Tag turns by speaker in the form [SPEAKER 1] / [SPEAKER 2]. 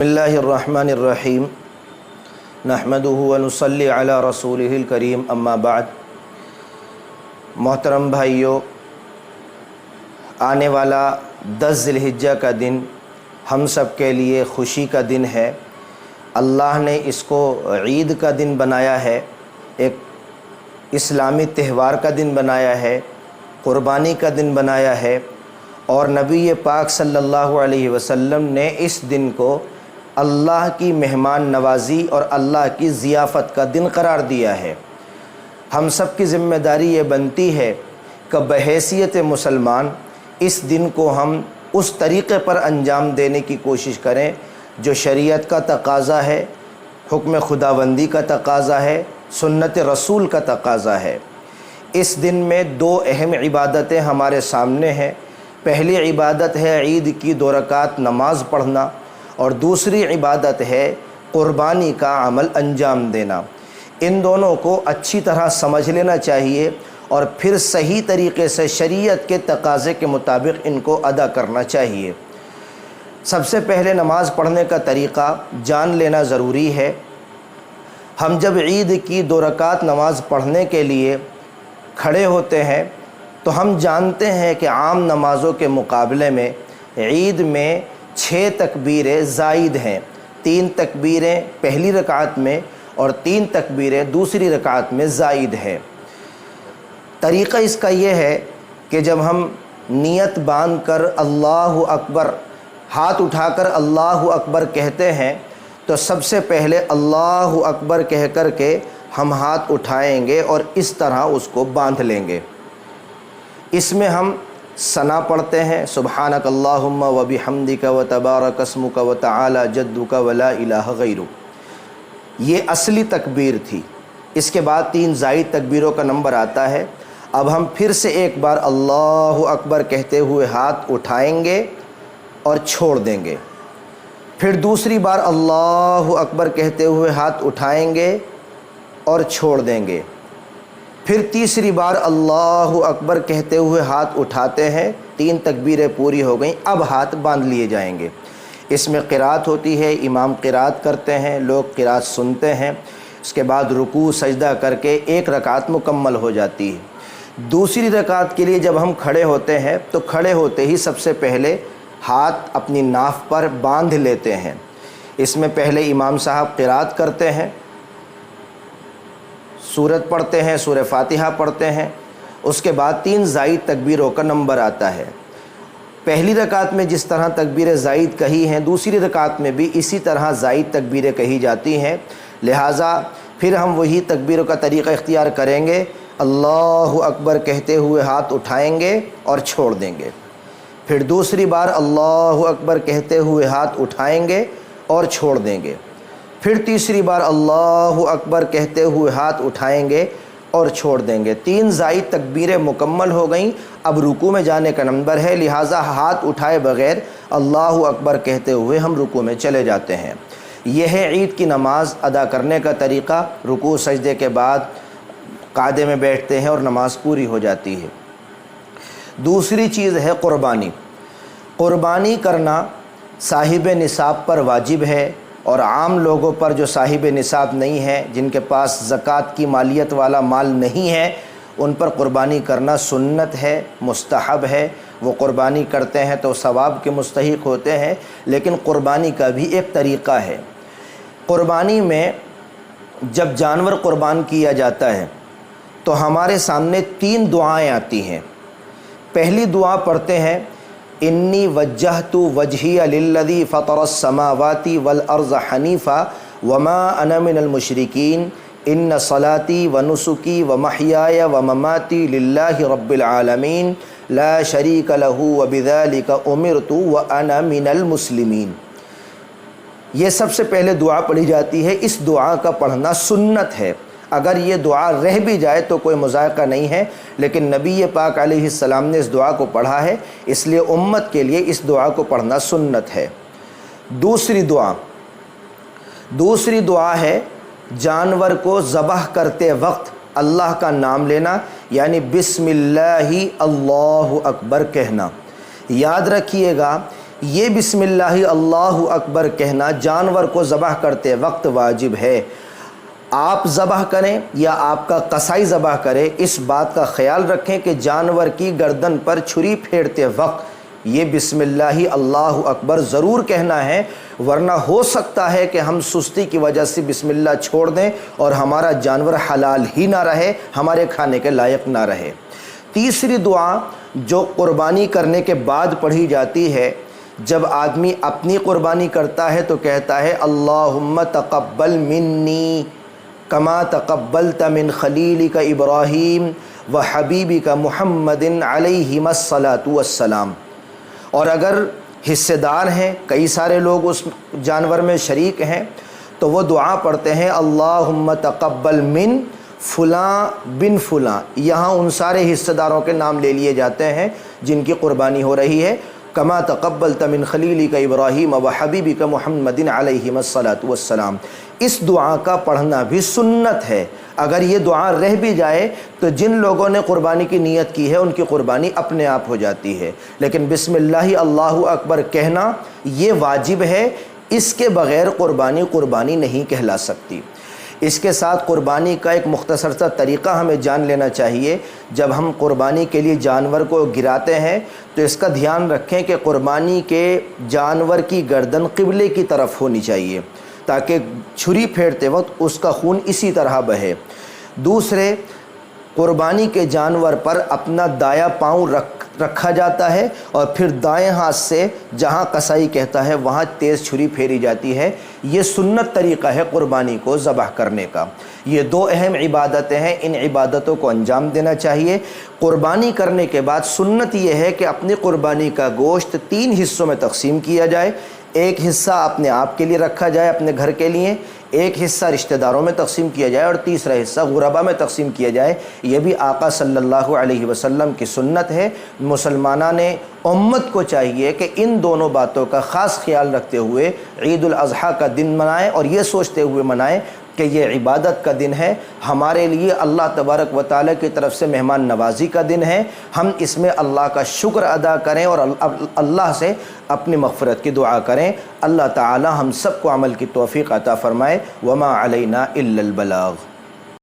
[SPEAKER 1] बिस्मिल्लाहिर्रहमानिर्रहीम नहमदुहु व नुसल्ली अला रसूलिहिल करीम अम्मा बाद। मोहतरम भाइयों, आने वाला 10 ज़िलहिज्जा का दिन हम सब के लिए खुशी का दिन है। अल्लाह ने इसको ईद का दिन बनाया है, एक इस्लामी त्यौहार का दिन बनाया है, क़ुरबानी का दिन बनाया है। और नबी पाक सल्लल्लाहु अलैहि वसल्लम ने इस दिन को अल्लाह की मेहमान नवाज़ी और अल्लाह की ज़ियाफ़त का दिन करार दिया है। हम सब की ज़िम्मेदारी ये बनती है कि बहैसियत मुसलमान इस दिन को हम उस तरीक़े पर अंजाम देने की कोशिश करें जो शरीयत का तकाज़ा है, हुक्म खुदाबंदी का तकाज़ा है, सुन्नत रसूल का तकाज़ा है। इस दिन में 2 अहम इबादतें हमारे सामने हैं। पहली इबादत है ईद की 2 रकात नमाज़ पढ़ना और दूसरी इबादत है क़ुरबानी का अमल अंजाम देना। इन दोनों को अच्छी तरह समझ लेना चाहिए और फिर सही तरीक़े से शरीयत के तकाज़े के मुताबिक इनको अदा करना चाहिए। सबसे पहले नमाज़ पढ़ने का तरीक़ा जान लेना ज़रूरी है। हम जब ईद की 2 रकात नमाज़ पढ़ने के लिए खड़े होते हैं तो हम जानते हैं कि आम नमाज़ों के मुकाबले में ईद में 6 तकबीरें ज़ायद हैं। 3 तकबीरें पहली रकात में और 3 तकबीरें दूसरी रकात में ज़ायद हैं। तरीक़ा इसका ये है कि जब हम नियत बांध कर अल्लाहु अकबर, हाथ उठाकर अल्लाहु अकबर कहते हैं तो सबसे पहले अल्लाहु अकबर कह कर के हम हाथ उठाएंगे और इस तरह उसको बांध लेंगे। इसमें हम सना पढ़ते हैं, सुब्हानक अल्लाहुम्मा व बिहम्दिका व तबारक अस्मुका व तआला जद्दुका व ला इलाहा गैरुक। ये असली तकबीर थी। इसके बाद 3 ज़ायद तकबीरों का नंबर आता है। अब हम फिर से एक बार अल्लाहु अकबर कहते हुए हाथ उठाएंगे और छोड़ देंगे। फिर दूसरी बार अल्लाहु अकबर कहते हुए हाथ उठाएंगे और छोड़ देंगे। फिर तीसरी बार अल्लाहु अकबर कहते हुए हाथ उठाते हैं। 3 तकबीरें पूरी हो गई, अब हाथ बांध लिए जाएंगे। इसमें क़िरात होती है, इमाम क़िरात करते हैं, लोग क़िरात सुनते हैं। उसके बाद रुकू सजदा करके 1 रकात मुकम्मल हो जाती है। दूसरी रकात के लिए जब हम खड़े होते हैं तो खड़े होते ही सबसे पहले हाथ अपनी नाफ पर बांध लेते हैं। इसमें पहले इमाम साहब क़िरात करते हैं, सूरत पढ़ते हैं, सूरह फातिहा पढ़ते हैं। उसके बाद 3 ज़ायद तकबीरों का नंबर आता है। पहली रकात में जिस तरह तकबीर ज़ायद कही हैं, दूसरी रकात में भी इसी तरह ज़ायद तकबीरें कही जाती हैं। लिहाजा फिर हम वही तकबीरों का तरीक़ा इख्तियार करेंगे। अल्लाहु अकबर कहते हुए हाथ उठाएंगे और छोड़ देंगे। फिर दूसरी बार अल्लाहु अकबर कहते हुए हाथ उठाएंगे और छोड़ देंगे। फिर तीसरी बार अल्लाहु अकबर कहते हुए हाथ उठाएंगे और छोड़ देंगे। 3 ज़ायद तकबीरें मुकम्मल हो गईं। अब रुकू में जाने का नंबर है, लिहाजा हाथ उठाए बग़ैर अल्लाहु अकबर कहते हुए हम रुकू में चले जाते हैं। यह है ईद की नमाज़ अदा करने का तरीक़ा। रुकू सजदे के बाद कायदे में बैठते हैं और नमाज़ पूरी हो जाती है। दूसरी चीज़ है क़ुरबानी। क़ुरबानी करना साहिब निसाब पर वाजिब है और आम लोगों पर जो साहिब निसाब नहीं है, जिनके पास ज़कात की मालियत वाला माल नहीं है, उन पर क़ुरबानी करना सुन्नत है, मुस्तहब है। वो क़ुरबानी करते हैं तो सवाब के मुस्तहिक़ होते हैं। लेकिन क़ुरबानी का भी एक तरीक़ा है। क़ुरबानी में जब जानवर क़ुरबान किया जाता है तो हमारे सामने 3 दुआएँ आती हैं। पहली दुआ पढ़ते हैं, इन्नी वज्जहतु वजहिया लिल्लज़ी फ़तरस समावाति वल अर्ज़ हनीफ़ा वमा अना मिनल मुशरिकीन इन्न सलाती व नुसुकी व महयाय व ममाती लिल्लाहि रब्बिल आलमीन ला शरीक लहू व बिज़ालिका उमिरतु व अना मिनल मुस्लिमीन। ये सबसे पहले दुआ पढ़ी जाती है। इस दुआ का पढ़ना सुन्नत है। अगर ये दुआ रह भी जाए तो कोई मुज़ायक़ा नहीं है, लेकिन नबी पाक अलैहिस्सलाम ने इस दुआ को पढ़ा है, इसलिए उम्मत के लिए इस दुआ को पढ़ना सुन्नत है। दूसरी दुआ है जानवर को ज़बह करते वक्त अल्लाह का नाम लेना, यानी बिस्मिल्लाहि अल्लाहु अकबर कहना। याद रखिएगा یہ بسم اللہ اللہ اکبر کہنا جانور کو ذبح کرتے وقت واجب ہے۔ آپ ذبح کریں یا آپ کا قصائی ذبح کرے، اس بات کا خیال رکھیں کہ جانور کی گردن پر چھری پھیرتے وقت یہ بسم اللہ اللہ اکبر ضرور کہنا ہے، ورنہ ہو سکتا ہے کہ ہم سستی کی وجہ سے بسم اللہ چھوڑ دیں اور ہمارا جانور حلال ہی نہ رہے، ہمارے کھانے کے لائق نہ رہے۔ تیسری دعا جو قربانی کرنے کے بعد پڑھی جاتی ہے، جب آدمی اپنی قربانی کرتا ہے تو کہتا ہے اللہم تقبل منی کما تقبلت من خلیلک ابراہیم و حبیبک محمد علیہم الصلاۃ والسلام۔ اور اگر حصے دار ہیں، کئی سارے لوگ اس جانور میں شریک ہیں، تو وہ دعا پڑھتے ہیں اللہم تقبل من فلاں بن فلاں۔ یہاں ان سارے حصے داروں کے نام لے لیے جاتے ہیں جن کی قربانی ہو رہی ہے، کما تقبلت من خلیلک ابراہیم و حبیبک محمد علیہم الصلاۃ والسلام۔ اس دعا کا پڑھنا بھی سنت ہے۔ اگر یہ دعا رہ بھی جائے تو جن لوگوں نے قربانی کی نیت کی ہے ان کی قربانی اپنے آپ ہو جاتی ہے، لیکن بسم اللہ اللہ اکبر کہنا یہ واجب ہے، اس کے بغیر قربانی نہیں کہلا سکتی۔ اس کے ساتھ قربانی کا ایک مختصر سا طریقہ ہمیں جان لینا چاہیے۔ جب ہم قربانی کے لیے جانور کو گراتے ہیں تو اس کا دھیان رکھیں کہ قربانی کے جانور کی گردن قبلے کی طرف ہونی چاہیے تاکہ چھری پھیرتے وقت اس کا خون اسی طرح بہے۔ دوسرے، قربانی کے جانور پر اپنا دایاں پاؤں رکھا جاتا ہے اور پھر دائیں ہاتھ سے جہاں قصائی کہتا ہے وہاں تیز چھری پھیری جاتی ہے۔ یہ سنت طریقہ ہے قربانی کو ذبح کرنے کا۔ یہ دو اہم عبادتیں ہیں، ان عبادتوں کو انجام دینا چاہیے۔ قربانی کرنے کے بعد سنت یہ ہے کہ اپنی قربانی کا گوشت 3 حصوں میں تقسیم کیا جائے۔ ایک حصہ اپنے آپ کے لیے رکھا جائے، اپنے گھر کے لیے، ایک حصہ رشتہ داروں میں تقسیم کیا جائے اور تیسرا حصہ غربا میں تقسیم کیا جائے۔ یہ بھی آقا صلی اللہ علیہ وسلم کی سنت ہے۔ مسلمانوں نے امت کو چاہیے کہ ان دونوں باتوں کا خاص خیال رکھتے ہوئے عید الاضحیٰ کا دن منائیں اور یہ سوچتے ہوئے منائیں کہ یہ عبادت کا دن ہے، ہمارے لیے اللہ تبارک و تعالیٰ کی طرف سے مہمان نوازی کا دن ہے۔ ہم اس میں اللہ کا شکر ادا کریں اور اللہ سے اپنی مغفرت کی دعا کریں۔ اللہ تعالیٰ ہم سب کو عمل کی توفیق عطا فرمائے۔ وما علینا الا البلاغ۔